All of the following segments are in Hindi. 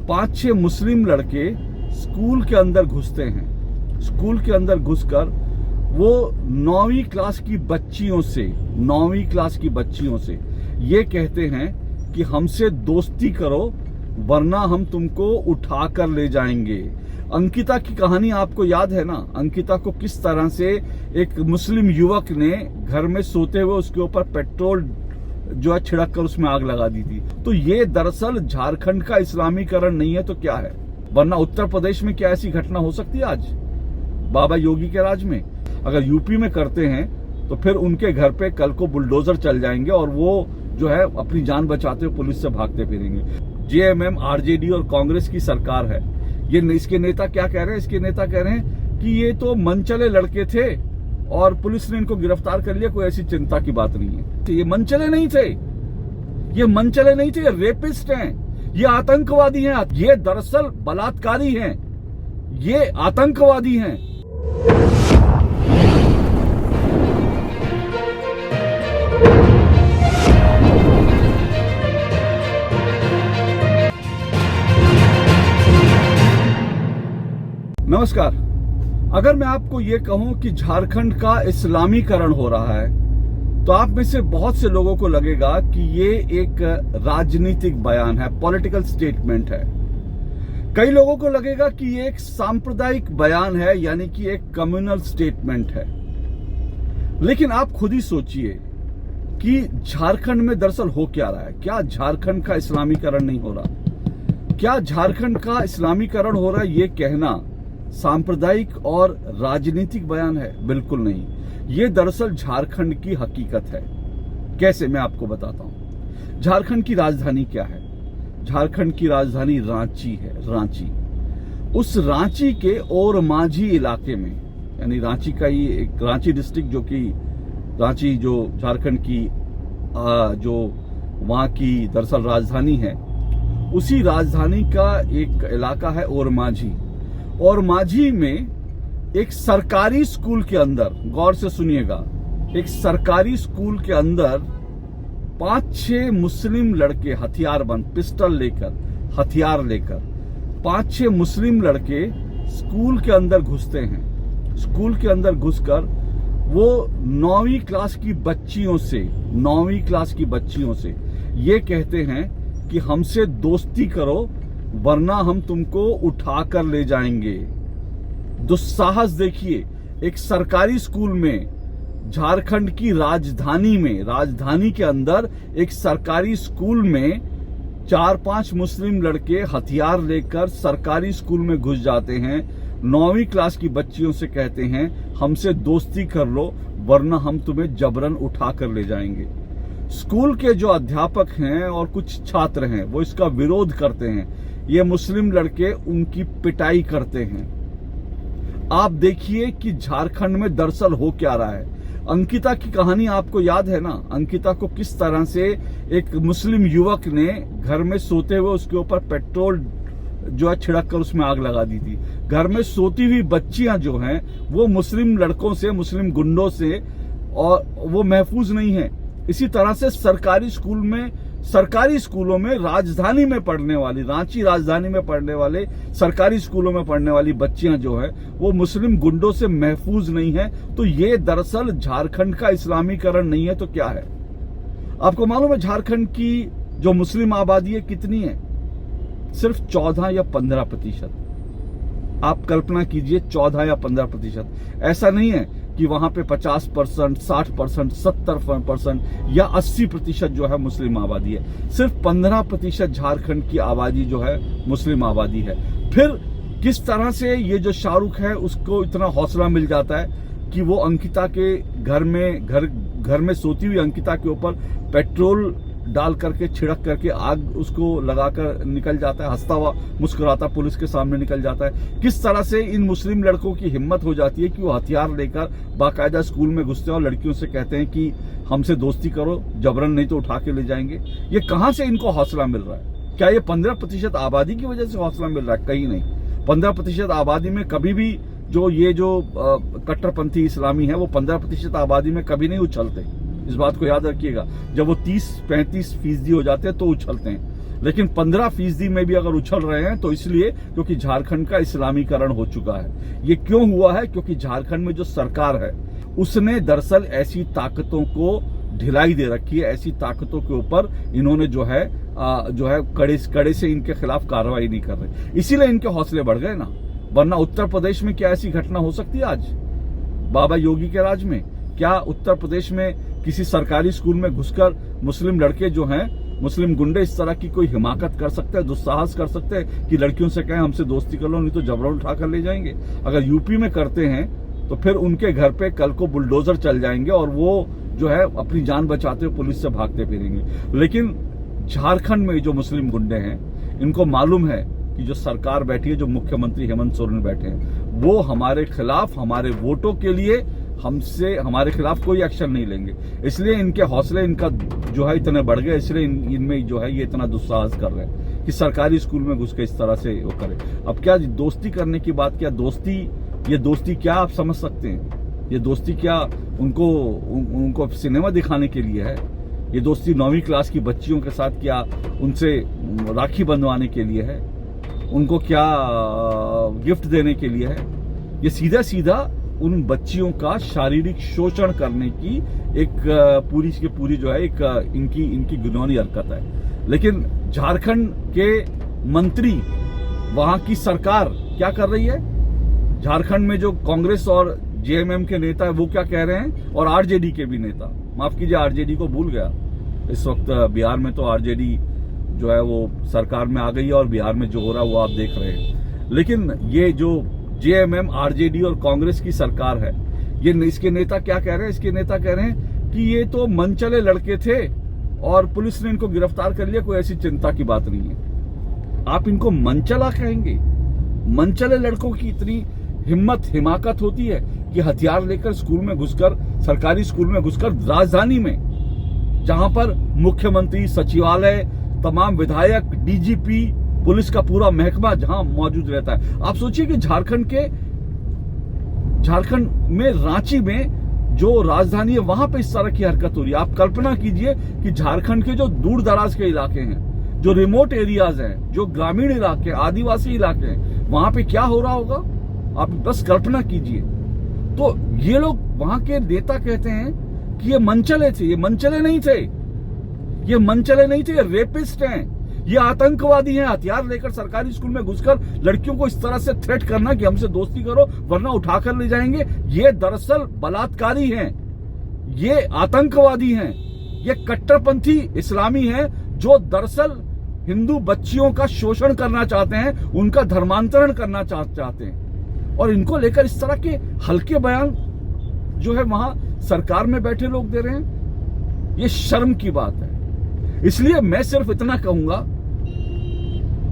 5-6 मुस्लिम लड़के स्कूल के अंदर घुसते हैं। स्कूल के अंदर घुसकर वो 9वीं क्लास की बच्चियों से ये कहते हैं कि हमसे दोस्ती करो वरना हम तुमको उठा कर ले जाएंगे। अंकिता की कहानी आपको याद है ना? अंकिता को किस तरह से एक मुस्लिम युवक ने घर में सोते हुए उसके ऊपर पेट्रोल जो है छिड़क कर उसमें आग लगा दी थी। तो ये दरअसल झारखंड का इस्लामीकरण नहीं है तो क्या है? वरना उत्तर प्रदेश में क्या ऐसी घटना हो सकती है आज बाबा योगी के राज में? अगर यूपी में करते हैं तो फिर उनके घर पे कल को बुलडोजर चल जाएंगे और वो जो है अपनी जान बचाते हुए पुलिस से भागते फिरेंगे। जेएमएम, आरजेडी और कांग्रेस की सरकार है। ये इसके नेता क्या कह रहे हैं? इसके नेता कह रहे हैं कि ये तो मनचले लड़के थे और पुलिस ने इनको गिरफ्तार कर लिया, कोई ऐसी चिंता की बात नहीं है। तो ये मनचले नहीं थे, ये रेपिस्ट हैं, ये आतंकवादी हैं, ये दरअसल बलात्कारी हैं, ये आतंकवादी हैं। नमस्कार। अगर मैं आपको ये कहूं कि झारखंड का इस्लामीकरण हो रहा है तो आप में से बहुत से लोगों को लगेगा कि ये एक राजनीतिक बयान है, पॉलिटिकल स्टेटमेंट है। कई लोगों को लगेगा कि ये एक सांप्रदायिक बयान है, यानी कि एक कम्युनल स्टेटमेंट है। लेकिन आप खुद ही सोचिए कि झारखंड में दरअसल हो क्या रहा है। क्या झारखंड का इस्लामीकरण नहीं हो रहा? क्या झारखंड का इस्लामीकरण हो रहा है ये कहना सांप्रदायिक और राजनीतिक बयान है? बिल्कुल नहीं। ये दरअसल झारखंड की हकीकत है। कैसे, मैं आपको बताता हूं। झारखंड की राजधानी क्या है? झारखंड की राजधानी रांची है। उस रांची के ओरमांझी इलाके में, यानी रांची का ही एक रांची डिस्ट्रिक्ट, जो कि रांची जो झारखंड की जो वहां की दरअसल राजधानी है, उसी राजधानी का एक इलाका है ओरमांझी में एक सरकारी स्कूल के अंदर, गौर से सुनिएगा, एक सरकारी स्कूल के अंदर 5-6 मुस्लिम लड़के हथियारबंद, पिस्टल लेकर, हथियार लेकर 5-6 मुस्लिम लड़के स्कूल के अंदर घुसते हैं। स्कूल के अंदर घुसकर वो 9वीं क्लास की बच्चियों से ये कहते हैं कि हमसे दोस्ती करो वरना हम तुमको उठा कर ले जाएंगे। दुस्साहस देखिए, एक सरकारी स्कूल में, झारखंड की राजधानी के अंदर एक सरकारी स्कूल में 4-5 मुस्लिम लड़के हथियार लेकर सरकारी स्कूल में घुस जाते हैं। 9वीं क्लास की बच्चियों से कहते हैं हमसे दोस्ती कर लो वरना हम तुम्हें जबरन उठा कर ले जाएंगे। स्कूल के जो अध्यापक हैं और कुछ छात्र हैं वो इसका विरोध करते हैं। ये मुस्लिम लड़के उनकी पिटाई करते हैं। आप देखिए कि झारखंड में दरअसल हो क्या रहा है। अंकिता की कहानी आपको याद है ना? अंकिता को किस तरह से एक मुस्लिम युवक ने घर में सोते हुए उसके ऊपर पेट्रोल जो है छिड़क कर उसमें आग लगा दी थी। घर में सोती हुई बच्चियां जो हैं वो मुस्लिम लड़कों से, मुस्लिम गुंडों से, और वो महफूज नहीं है। इसी तरह से सरकारी स्कूलों में राजधानी में पढ़ने वाली, रांची राजधानी में पढ़ने वाले सरकारी स्कूलों में पढ़ने वाली बच्चियां जो है वो मुस्लिम गुंडों से महफूज नहीं है। तो ये दरअसल झारखंड का इस्लामीकरण नहीं है तो क्या है? आपको मालूम है झारखंड की जो मुस्लिम आबादी है कितनी है? सिर्फ 14 या 15%। आप कल्पना कीजिए, 14 या 15%। ऐसा नहीं है कि वहां पे 50%, 60%, 70% या 80% जो है मुस्लिम आबादी है। सिर्फ 15% झारखंड की आबादी जो है मुस्लिम आबादी है। फिर किस तरह से ये जो शाहरुख है उसको इतना हौसला मिल जाता है कि वो अंकिता के घर में सोती हुई अंकिता के ऊपर पेट्रोल डाल करके, छिड़क करके आग उसको लगाकर निकल जाता है, हंसता हुआ मुस्कुराता पुलिस के सामने निकल जाता है। किस तरह से इन मुस्लिम लड़कों की हिम्मत हो जाती है कि वो हथियार लेकर बाकायदा स्कूल में घुसते हैं और लड़कियों से कहते हैं कि हमसे दोस्ती करो, जबरन नहीं तो उठा के ले जाएंगे। ये कहां से इनको हौसला मिल रहा है? क्या ये 15% आबादी की वजह से हौसला मिल रहा है? कहीं नहीं। 15% आबादी में कभी भी जो कट्टरपंथी इस्लामी है वो 15% आबादी में कभी नहीं उछलते। इस बात को याद रखिएगा। जब वो 30-35% हो जाते हैं तो उछलते हैं। लेकिन 15% में भी अगर उछल रहे हैं तो इसलिए क्योंकि झारखंड का इस्लामीकरण हो चुका है। ये क्यों हुआ है? क्योंकि झारखंड में जो सरकार है उसने दरअसल ऐसी ताकतों को ढिलाई दे रखी है, ऐसी ताकतों के ऊपर इन्होंने जो है कड़े से इनके खिलाफ कार्रवाई नहीं कर रहे, इसीलिए इनके हौसले बढ़ गए ना। वरना उत्तर प्रदेश में क्या ऐसी घटना हो सकती है आज बाबा योगी के राज में? क्या उत्तर प्रदेश में किसी सरकारी स्कूल में घुसकर मुस्लिम लड़के जो हैं, मुस्लिम गुंडे इस तरह की कोई हिमाकत कर सकते हैं, दुस्साहस कर सकते हैं कि लड़कियों से कहें हमसे दोस्ती कर लो नहीं तो जबरन उठाकर ले जाएंगे? अगर यूपी में करते हैं तो फिर उनके घर पे कल को बुलडोजर चल जाएंगे और वो जो है अपनी जान बचाते हुए पुलिस से भागते फिरेंगे। लेकिन झारखंड में जो मुस्लिम गुंडे हैं इनको मालूम है कि जो सरकार बैठी है, जो मुख्यमंत्री हेमंत सोरेन बैठे हैं, वो हमारे खिलाफ, हमारे वोटों के लिए हमारे खिलाफ कोई एक्शन नहीं लेंगे। इसलिए इनके हौसले इनका जो है इतने बढ़ गए, इसलिए इनमें जो है ये इतना दुस्साहस कर रहे हैं कि सरकारी स्कूल में घुस के इस तरह से वो करे। अब क्या दोस्ती करने की बात, क्या ये दोस्ती क्या आप समझ सकते हैं? ये दोस्ती क्या उनको सिनेमा दिखाने के लिए है? ये दोस्ती 9वीं क्लास की बच्चियों के साथ क्या उनसे राखी बंधवाने के लिए है? उनको क्या गिफ्ट देने के लिए है? ये सीधा सीधा उन बच्चियों का शारीरिक शोषण करने की एक पूरी की पूरी जो है एक इनकी घिनौनी हरकत है। लेकिन झारखंड के मंत्री, वहां की सरकार क्या कर रही है? झारखंड में जो कांग्रेस और जेएमएम के नेता है वो क्या कह रहे हैं? और आरजेडी के भी नेता, माफ कीजिए आरजेडी को भूल गया, इस वक्त बिहार में तो आरजेडी जो है वो सरकार में आ गई है और बिहार में जो हो रहा है वो आप देख रहे हैं। लेकिन ये जो जेएमएम, आरजेडी और कांग्रेस की सरकार है, ये इसके नेता क्या कह रहे हैं? इसके नेता कह रहे हैं कि ये तो मनचले लड़के थे और पुलिस ने इनको गिरफ्तार कर लिया, कोई ऐसी चिंता की बात नहीं है। आप इनको मनचला कहेंगे? मनचले लड़कों की इतनी हिमाकत होती है कि हथियार लेकर स्कूल में घुसकर, सरकारी स्कूल में घुसकर, राजधानी में जहां पर मुख्यमंत्री, सचिवालय, तमाम विधायक, डीजीपी, पुलिस का पूरा महकमा जहां मौजूद रहता है। आप सोचिए कि झारखंड में रांची में जो राजधानी है वहां पे इस तरह की हरकत हो रही है। आप कल्पना कीजिए कि झारखंड के जो दूर दराज के इलाके हैं, जो रिमोट एरियाज हैं, जो ग्रामीण इलाके, आदिवासी इलाके हैं, वहां पे क्या हो रहा होगा आप बस कल्पना कीजिए। तो ये लोग, वहां के नेता कहते हैं कि ये मनचले थे। ये मनचले नहीं थे, ये मनचले नहीं थे, ये रेपिस्ट हैं, ये आतंकवादी हैं। हथियार लेकर सरकारी स्कूल में घुसकर लड़कियों को इस तरह से थ्रेट करना कि हमसे दोस्ती करो वरना उठाकर ले जाएंगे, ये दरअसल बलात्कारी हैं, ये आतंकवादी हैं, ये कट्टरपंथी इस्लामी हैं जो दरअसल हिंदू बच्चियों का शोषण करना चाहते हैं, उनका धर्मांतरण करना चाहते हैं। और इनको लेकर इस तरह के हल्के बयान जो है वहां सरकार में बैठे लोग दे रहे हैं, ये शर्म की बात है। इसलिए मैं सिर्फ इतना कहूंगा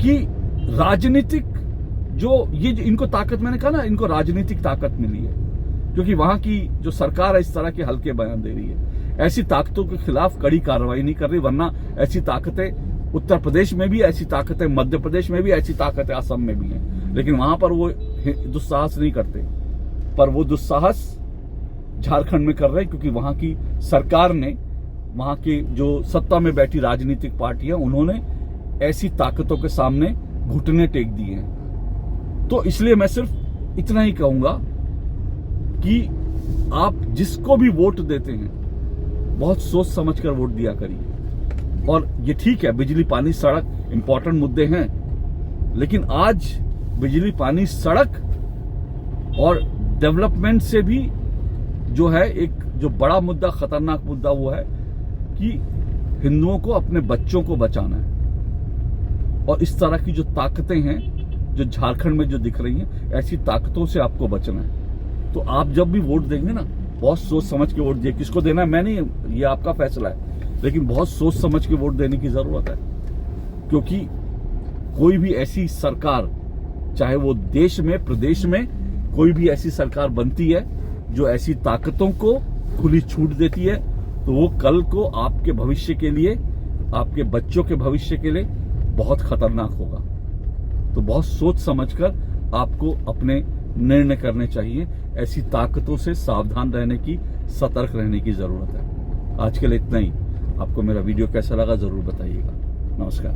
कि राजनीतिक इनको ताकत, मैंने कहा ना, इनको राजनीतिक ताकत मिली है क्योंकि वहां की जो सरकार है इस तरह के हल्के बयान दे रही है। ऐसी ताकतों के खिलाफ कड़ी कार्रवाई नहीं कर रही, वरना ऐसी ताकतें उत्तर प्रदेश में भी, ऐसी ताकतें मध्य प्रदेश में भी, ऐसी ताकतें असम में भी हैं, लेकिन वहां पर वो दुस्साहस नहीं करते। पर वो दुस्साहस झारखंड में कर रहे हैं क्योंकि वहां की सरकार ने, वहां की जो सत्ता में बैठी राजनीतिक पार्टियां, उन्होंने ऐसी ताकतों के सामने घुटने टेक दिए हैं। तो इसलिए मैं सिर्फ इतना ही कहूंगा कि आप जिसको भी वोट देते हैं बहुत सोच समझ कर वोट दिया करिए। और ये ठीक है, बिजली, पानी, सड़क इंपॉर्टेंट मुद्दे हैं, लेकिन आज बिजली, पानी, सड़क और डेवलपमेंट से भी जो है एक जो बड़ा मुद्दा, खतरनाक मुद्दा, वो है कि हिंदुओं को, अपने बच्चों को बचाना है। और इस तरह की जो ताकतें हैं जो झारखंड में जो दिख रही हैं, ऐसी ताकतों से आपको बचना है। तो आप जब भी वोट देंगे ना, बहुत सोच समझ के वोट दिए। किसको देना है मैं नहीं, ये आपका फैसला है, लेकिन बहुत सोच समझ के वोट देने की जरूरत है क्योंकि कोई भी ऐसी सरकार, चाहे वो देश में, प्रदेश में कोई भी ऐसी सरकार बनती है जो ऐसी ताकतों को खुली छूट देती है, तो वो कल को आपके भविष्य के लिए, आपके बच्चों के भविष्य के लिए बहुत खतरनाक होगा। तो बहुत सोच समझकर आपको अपने निर्णय करने चाहिए। ऐसी ताकतों से सावधान रहने की, सतर्क रहने की जरूरत है। आज के लिए इतना ही। आपको मेरा वीडियो कैसा लगा जरूर बताइएगा। नमस्कार।